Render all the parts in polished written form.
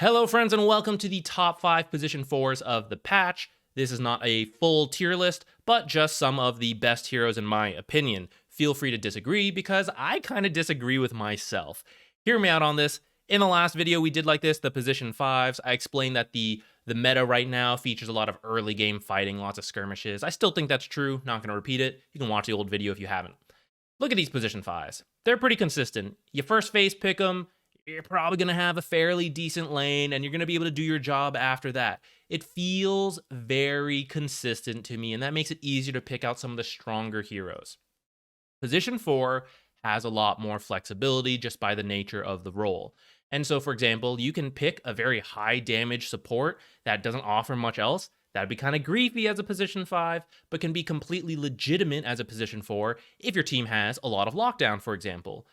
Hello friends and welcome to the top 5 position 4s of the patch. This is not a full tier list, but just some of the best heroes in my opinion. Feel free to disagree because I kind of disagree with myself. Hear me out on this. In the last video we did like this, the position 5s, I explained that the meta right now features a lot of early game fighting, lots of skirmishes. I still think that's true, not going to repeat it. You can watch the old video if you haven't. Look at these position 5s. They're pretty consistent. You first phase pick them, you're probably going to have a fairly decent lane, and you're going to be able to do your job after that. It feels very consistent to me, and that makes it easier to pick out some of the stronger heroes. Position 4 has a lot more flexibility just by the nature of the role. And so, for example, you can pick a very high damage support that doesn't offer much else. That'd be kind of griefy as a position 5, but can be completely legitimate as a position 4 if your team has a lot of lockdown, for example.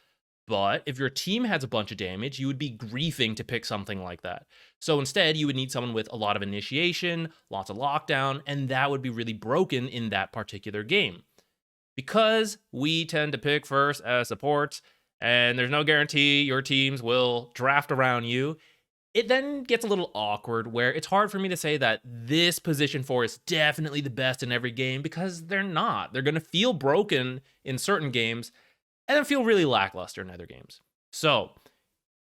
But if your team has a bunch of damage, you would be griefing to pick something like that. So instead, you would need someone with a lot of initiation, lots of lockdown, and that would be really broken in that particular game. Because we tend to pick first as supports, and there's no guarantee your teams will draft around you, it then gets a little awkward where it's hard for me to say that this position 4 is definitely the best in every game because they're not. They're going to feel broken in certain games, and then feel really lackluster in other games. So,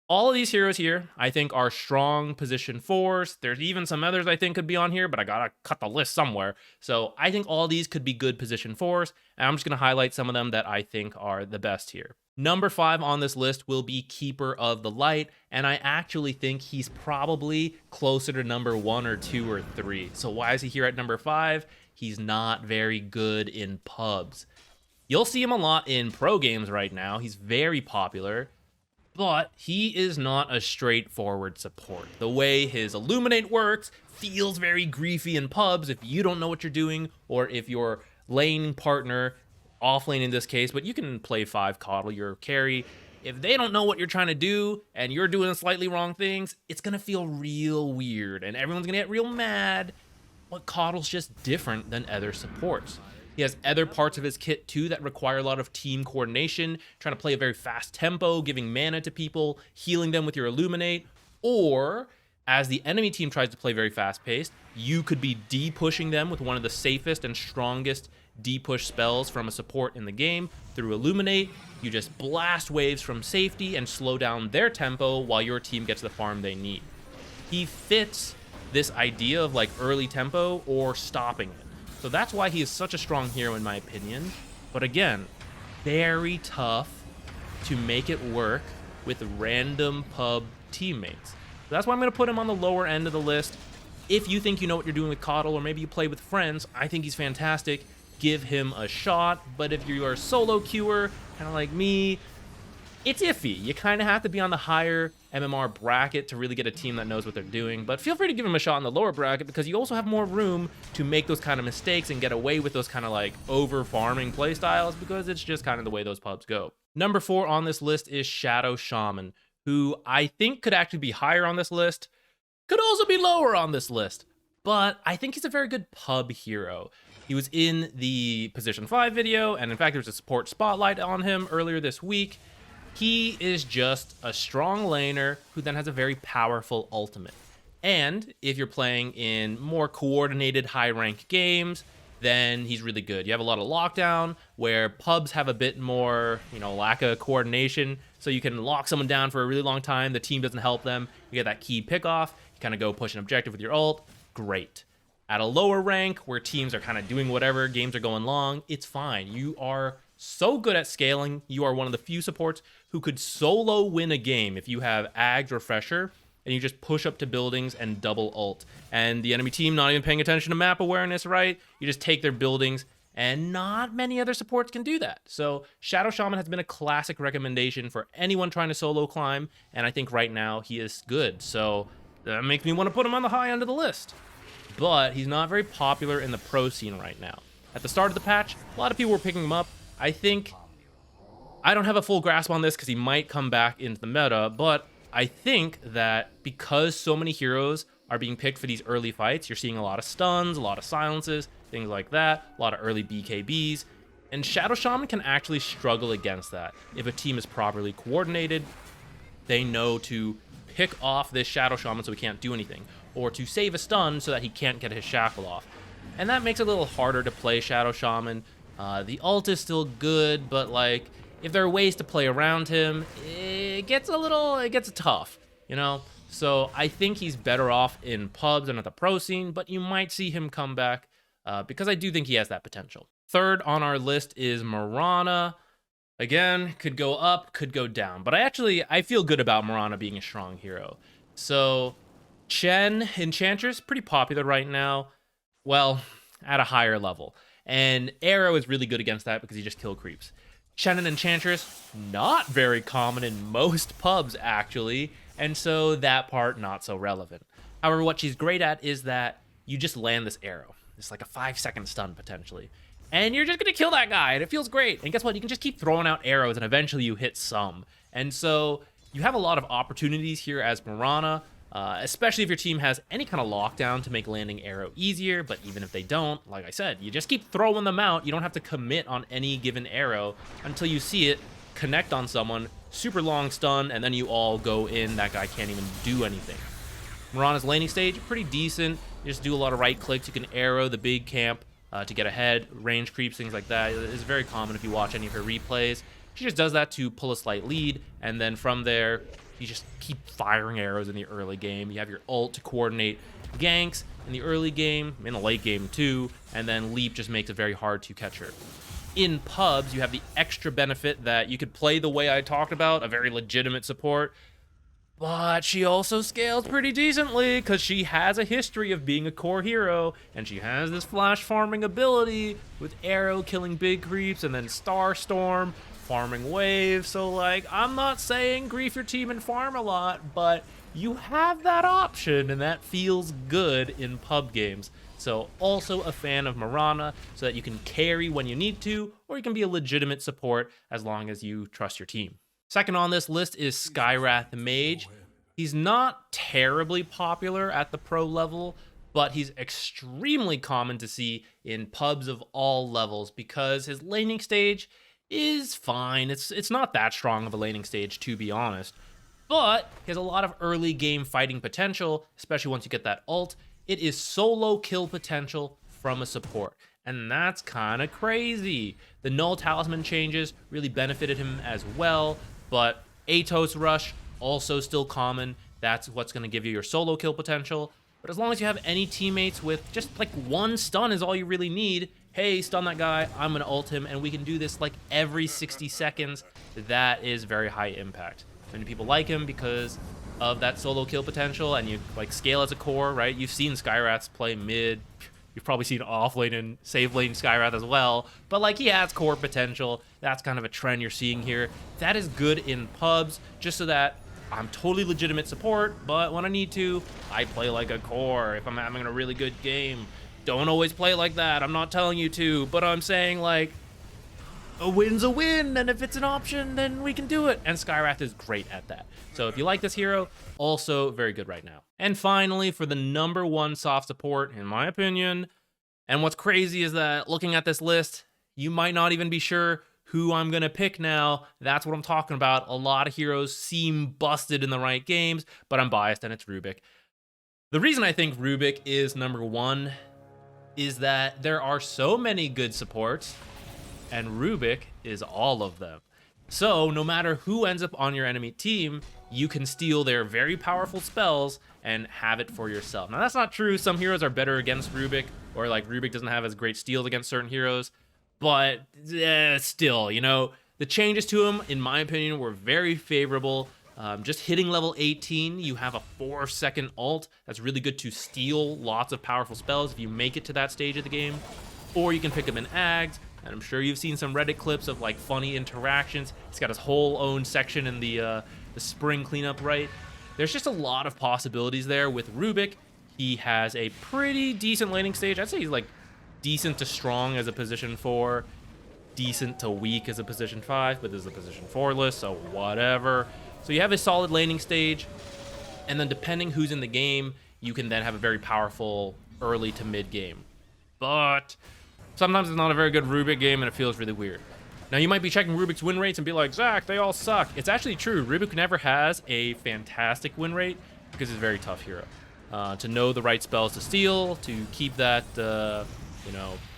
all of these heroes here, I think, are strong position 4s. There's even some others I think could be on here, but I gotta cut the list somewhere. So, I think all these could be good position 4s, and I'm just gonna highlight some of them that I think are the best here. Number 5 on this list will be Keeper of the Light, and I actually think he's probably closer to number 1 or 2 or 3. So, why is he here at number 5? He's not very good in pubs. You'll see him a lot in pro games right now. He's very popular, but he is not a straightforward support. The way his Illuminate works feels very griefy in pubs if you don't know what you're doing, or if your lane partner, off lane in this case, but you can play 5 Coddle, your carry. If they don't know what you're trying to do and you're doing slightly wrong things, it's going to feel real weird and everyone's going to get real mad. But Coddle's just different than other supports. He has other parts of his kit too that require a lot of team coordination, trying to play a very fast tempo, giving mana to people, healing them with your Illuminate, or as the enemy team tries to play very fast paced, you could be de-pushing them with one of the safest and strongest de-push spells from a support in the game through Illuminate. You just blast waves from safety and slow down their tempo while your team gets the farm they need. He fits this idea of like early tempo or stopping it. So that's why he is such a strong hero in my opinion. But again, very tough to make it work with random pub teammates. So that's why I'm going to put him on the lower end of the list. If you think you know what you're doing with Coddle, or maybe you play with friends, I think he's fantastic. Give him a shot. But if you are a solo queuer, kind of like me, it's iffy. You kind of have to be on the higher MMR bracket to really get a team that knows what they're doing, but feel free to give him a shot in the lower bracket because you also have more room to make those kind of mistakes and get away with those kind of like over farming playstyles because it's just kind of the way those pubs go. Number 4 on this list is Shadow Shaman, who I think could actually be higher on this list, could also be lower on this list, but I think he's a very good pub hero. He was in the position 5 video, and in fact there was a support spotlight on him earlier this week. He is just a strong laner who then has a very powerful ultimate. And if you're playing in more coordinated high-ranked games, then he's really good. You have a lot of lockdown where pubs have a bit more, lack of coordination. So you can lock someone down for a really long time. The team doesn't help them. You get that key pickoff. You kind of go push an objective with your ult. Great. At a lower rank where teams are kind of doing whatever, games are going long, it's fine. You are so good at scaling. You are one of the few supports who could solo win a game if you have Ags or Fresher and you just push up to buildings and double ult. And the enemy team not even paying attention to map awareness, right? You just take their buildings, and not many other supports can do that. So Shadow Shaman has been a classic recommendation for anyone trying to solo climb, and I think right now he is good. So that makes me want to put him on the high end of the list. But he's not very popular in the pro scene right now. At the start of the patch, a lot of people were picking him up. I think I don't have a full grasp on this because he might come back into the meta, but I think that because so many heroes are being picked for these early fights, you're seeing a lot of stuns, a lot of silences, things like that, a lot of early BKBs, and Shadow Shaman can actually struggle against that. If a team is properly coordinated, they know to pick off this Shadow Shaman so he can't do anything, or to save a stun so that he can't get his shackle off. And that makes it a little harder to play Shadow Shaman. The ult is still good, but like, if there are ways to play around him, it gets tough, you know? So I think he's better off in pubs and at the pro scene, but you might see him come back because I do think he has that potential. Third on our list is Mirana. Again, could go up, could go down, but I feel good about Mirana being a strong hero. So Chen, Enchantress, pretty popular right now. Well, at a higher level. And Arrow is really good against that because he just kill creeps. Chen and Enchantress, not very common in most pubs, actually, and so that part not so relevant. However, what she's great at is that you just land this arrow. It's like a 5-second stun, potentially. And you're just going to kill that guy, and it feels great. And guess what? You can just keep throwing out arrows, and eventually you hit some. And so you have a lot of opportunities here as Mirana, especially if your team has any kind of lockdown to make landing arrow easier. But even if they don't, like I said, you just keep throwing them out. You don't have to commit on any given arrow until you see it connect on someone, super long stun, and then you all go in. That guy can't even do anything. Mirana's laning stage, pretty decent. You just do a lot of right clicks. You can arrow the big camp to get ahead, range creeps, things like that. It's very common if you watch any of her replays. She just does that to pull a slight lead, and then from there, you just keep firing arrows in the early game. You have your ult to coordinate ganks in the early game, in the late game too, and then leap just makes it very hard to catch her. In pubs, you have the extra benefit that you could play the way I talked about, a very legitimate support, but she also scales pretty decently because she has a history of being a core hero, and she has this flash farming ability with arrow killing big creeps and then star storm farming waves. So like, I'm not saying grief your team and farm a lot, but you have that option, and that feels good in pub games. So also a fan of Mirana so that you can carry when you need to, or you can be a legitimate support as long as you trust your team. Second on this list is Skywrath Mage. He's not terribly popular at the pro level, but he's extremely common to see in pubs of all levels because his laning stage is fine. It's not that strong of a laning stage, to be honest, but he has a lot of early game fighting potential, especially once you get that ult. It is solo kill potential from a support, and that's kind of crazy. The Null Talisman changes really benefited him as well, but Atos Rush, also still common. That's what's going to give you your solo kill potential. But as long as you have any teammates with just like one stun is all you really need. Hey, stun that guy, I'm going to ult him, and we can do this like every 60 seconds. That is very high impact. Many people like him because of that solo kill potential, and you like scale as a core, right? You've seen Skywraths play mid. You've probably seen off lane and save lane Skywrath as well, but like he has core potential. That's kind of a trend you're seeing here. That is good in pubs, just so that I'm totally legitimate support, but when I need to, I play like a core. If I'm having a really good game, don't always play like that. I'm not telling you to, but I'm saying like, a win's a win, and if it's an option, then we can do it. And Skywrath is great at that. So if you like this hero, also very good right now. And finally, for the #1 soft support, in my opinion, and what's crazy is that looking at this list, you might not even be sure who I'm going to pick now. That's what I'm talking about. A lot of heroes seem busted in the right games, but I'm biased, and it's Rubik. The reason I think Rubik is #1 is that there are so many good supports, and Rubik is all of them. So no matter who ends up on your enemy team, you can steal their very powerful spells and have it for yourself. Now that's not true. Some heroes are better against Rubik, or like Rubik doesn't have as great steals against certain heroes, but still, you know, the changes to him, in my opinion, were very favorable. Just hitting level 18, you have a 4-second ult. That's really good to steal lots of powerful spells if you make it to that stage of the game. Or you can pick them in Ags. And I'm sure you've seen some Reddit clips of like funny interactions. He's got his whole own section in the spring cleanup, right? There's just a lot of possibilities there with Rubik. He has a pretty decent laning stage. I'd say he's like decent to strong as a position 4, decent to weak as a position 5, but this is a position 4 list, so whatever. So you have a solid laning stage, and then depending who's in the game, you can then have a very powerful early to mid game. But sometimes it's not a very good Rubik game, and it feels really weird. Now, you might be checking Rubik's win rates and be like, Zach, they all suck. It's actually true. Rubik never has a fantastic win rate because he's a very tough hero. To know the right spells to steal, to keep that,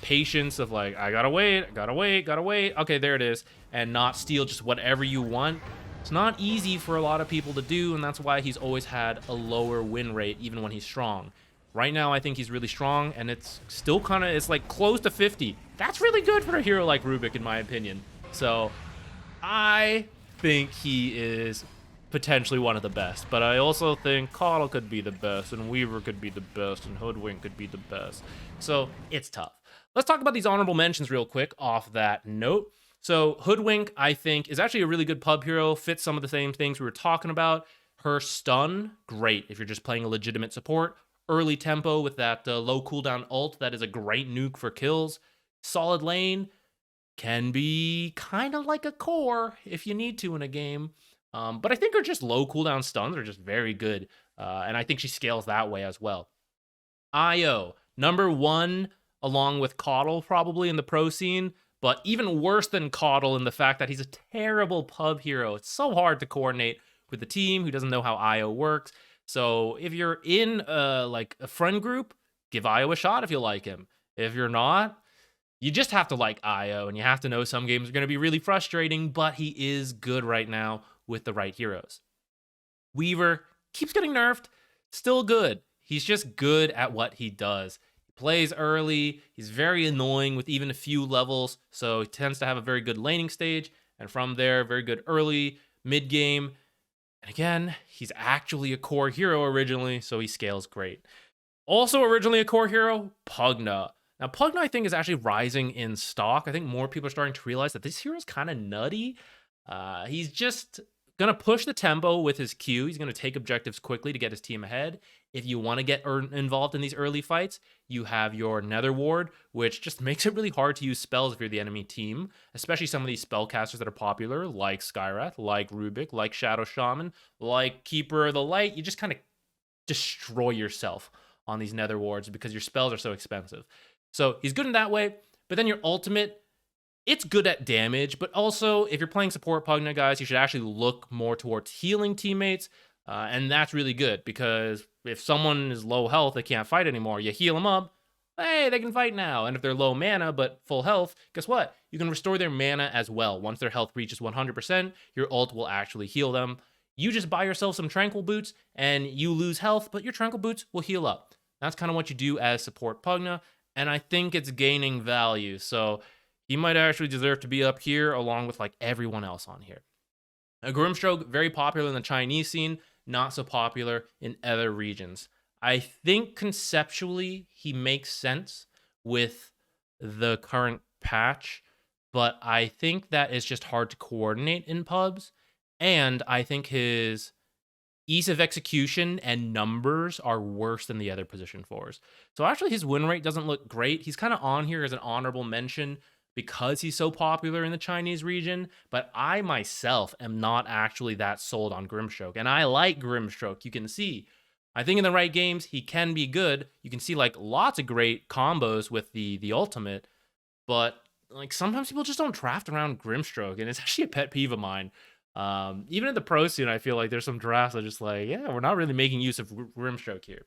patience of like, I gotta wait, gotta wait, gotta wait. Okay, there it is. And not steal just whatever you want. It's not easy for a lot of people to do, and that's why he's always had a lower win rate, even when he's strong. Right now, I think he's really strong, and it's still it's like close to 50. That's really good for a hero like Rubik, in my opinion. So, I think he is potentially one of the best, but I also think Coddle could be the best, and Weaver could be the best, and Hoodwink could be the best. So, it's tough. Let's talk about these honorable mentions real quick off that note. So, Hoodwink, I think, is actually a really good pub hero, fits some of the same things we were talking about. Her stun, great if you're just playing a legitimate support. Early tempo with that low cooldown ult, that is a great nuke for kills. Solid lane, can be kind of like a core if you need to in a game. But I think her just low cooldown stuns are just very good. And I think she scales that way as well. IO, number one, along with Coddle probably in the pro scene, but even worse than Coddle in the fact that he's a terrible pub hero. It's so hard to coordinate with the team who doesn't know how IO works. So if you're in like a friend group, give IO a shot if you like him. If you're not, you just have to like IO, and you have to know some games are going to be really frustrating, but he is good right now with the right heroes. Weaver keeps getting nerfed, still good. He's just good at what he does. He plays early, he's very annoying with even a few levels, so he tends to have a very good laning stage, and from there, very good early, mid game. And again, he's actually a core hero originally, so he scales great. Also originally a core hero, Pugna. Now, Pugna, I think, is actually rising in stock. I think more people are starting to realize that this hero is kind of nutty. He's just going to push the tempo with his Q. He's going to take objectives quickly to get his team ahead. If you want to get involved in these early fights, you have your Nether Ward, which just makes it really hard to use spells if you're the enemy team, especially some of these spellcasters that are popular, like Skywrath, like Rubik, like Shadow Shaman, like Keeper of the Light. You just kind of destroy yourself on these Nether Wards because your spells are so expensive. So he's good in that way, but then your ultimate, it's good at damage, but also if you're playing support Pugna, guys, you should actually look more towards healing teammates, and that's really good because if someone is low health, they can't fight anymore, you heal them up, hey, they can fight now. And if they're low mana but full health, guess what? You can restore their mana as well. Once their health reaches 100%, your ult will actually heal them. You just buy yourself some Tranquil Boots, and you lose health, but your Tranquil Boots will heal up. That's kind of what you do as support Pugna, and I think it's gaining value, so he might actually deserve to be up here along with like everyone else on here. A Grimstroke, very popular in the Chinese scene, not so popular in other regions. I think conceptually he makes sense with the current patch, but I think that is just hard to coordinate in pubs, and I think his ease of execution and numbers are worse than the other position fours. So actually his win rate doesn't look great. He's kind of on here as an honorable mention because he's so popular in the Chinese region, but I myself am not actually that sold on Grimstroke, and I like Grimstroke. You can see, I think in the right games, he can be good. You can see like lots of great combos with the ultimate, but like sometimes people just don't draft around Grimstroke, and it's actually a pet peeve of mine. Even in the pro scene, I feel like there's some drafts that are just like, yeah, we're not really making use of Grimstroke here.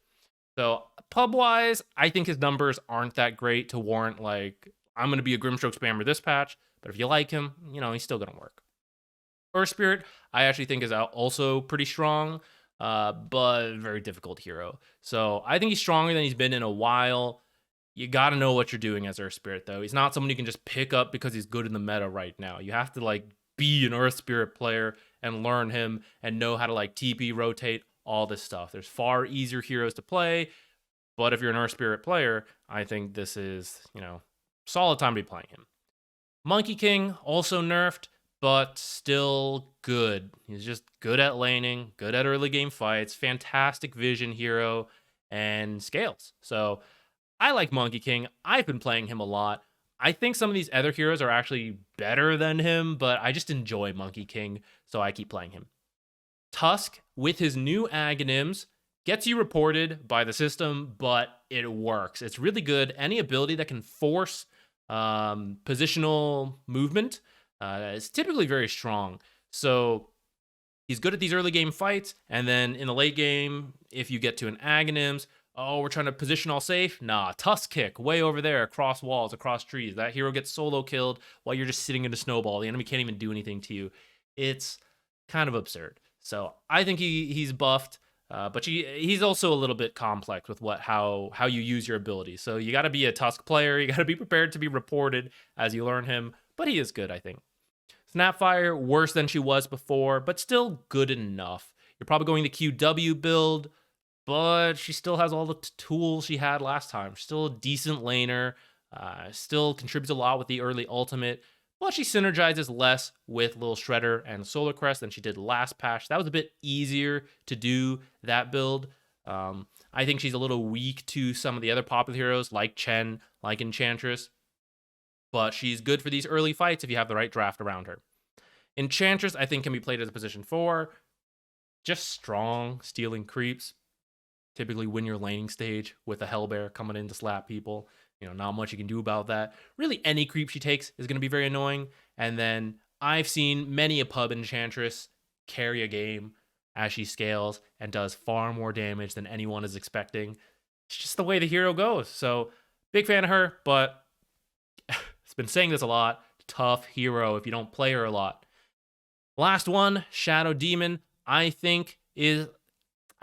So pub-wise, I think his numbers aren't that great to warrant like, I'm going to be a Grimstroke spammer this patch, but if you like him, he's still going to work. Earth Spirit, I actually think is also pretty strong, but very difficult hero. So I think he's stronger than he's been in a while. You got to know what you're doing as Earth Spirit, though. He's not someone you can just pick up because he's good in the meta right now. You have to like be an Earth Spirit player and learn him and know how to like TP, rotate, all this stuff. There's far easier heroes to play, but if you're an Earth Spirit player, I think this is, solid time to be playing him. Monkey King, also nerfed, but still good. He's just good at laning, good at early game fights, fantastic vision hero, and scales. So I like Monkey King. I've been playing him a lot. I think some of these other heroes are actually better than him, but I just enjoy Monkey King, so I keep playing him. Tusk, with his new Aghanims, gets you reported by the system, but it works. It's really good. Any ability that can force positional movement is typically very strong. So he's good at these early game fights, and then in the late game, if you get to an Aghanims, oh, we're trying to position all safe. Nah, Tusk Kick way over there, across walls, across trees. That hero gets solo killed while you're just sitting in a snowball. The enemy can't even do anything to you. It's kind of absurd. So I think he's buffed, but he's also a little bit complex with how you use your abilities. So you got to be a Tusk player. You got to be prepared to be reported as you learn him. But he is good, I think. Snapfire, worse than she was before, but still good enough. You're probably going the QW build, but she still has all the tools she had last time. She's still a decent laner, still contributes a lot with the early ultimate, but she synergizes less with Lil Shredder and Solar Crest than she did last patch. That was a bit easier to do that build. I think she's a little weak to some of the other popular heroes like Chen, like Enchantress, but she's good for these early fights if you have the right draft around her. Enchantress, I think, can be played as a position 4. Just strong, stealing creeps. Typically win your laning stage with a Hellbear coming in to slap people. Not much you can do about that. Really, any creep she takes is going to be very annoying. And then I've seen many a pub Enchantress carry a game as she scales and does far more damage than anyone is expecting. It's just the way the hero goes. So, big fan of her, but it's been saying this a lot. Tough hero if you don't play her a lot. Last one, Shadow Demon, I think I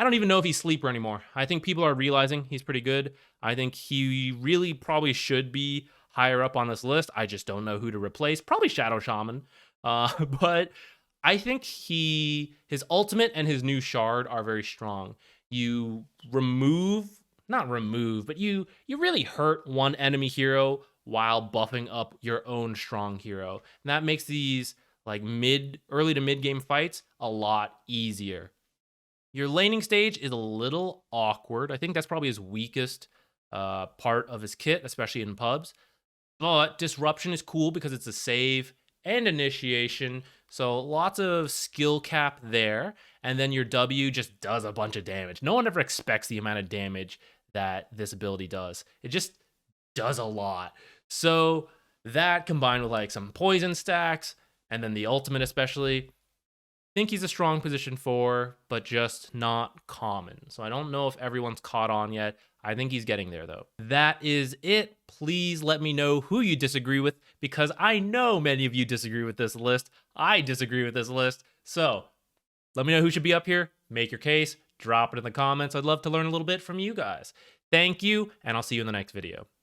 don't even know if he's sleeper anymore. I think people are realizing he's pretty good. I think he really probably should be higher up on this list. I just don't know who to replace. Probably Shadow Shaman. But I think his ultimate and his new shard are very strong. You not remove, but you really hurt one enemy hero while buffing up your own strong hero. And that makes these like early to mid game fights a lot easier. Your laning stage is a little awkward. I think that's probably his weakest part of his kit, especially in pubs. But disruption is cool because it's a save and initiation. So lots of skill cap there. And then your W just does a bunch of damage. No one ever expects the amount of damage that this ability does. It just does a lot. So that combined with like some poison stacks and then the ultimate especially, I think he's a strong position 4, but just not common. So I don't know if everyone's caught on yet. I think he's getting there though. That is it. Please let me know who you disagree with, because I know many of you disagree with this list. I disagree with this list. So let me know who should be up here. Make your case. Drop it in the comments. I'd love to learn a little bit from you guys. Thank you, and I'll see you in the next video.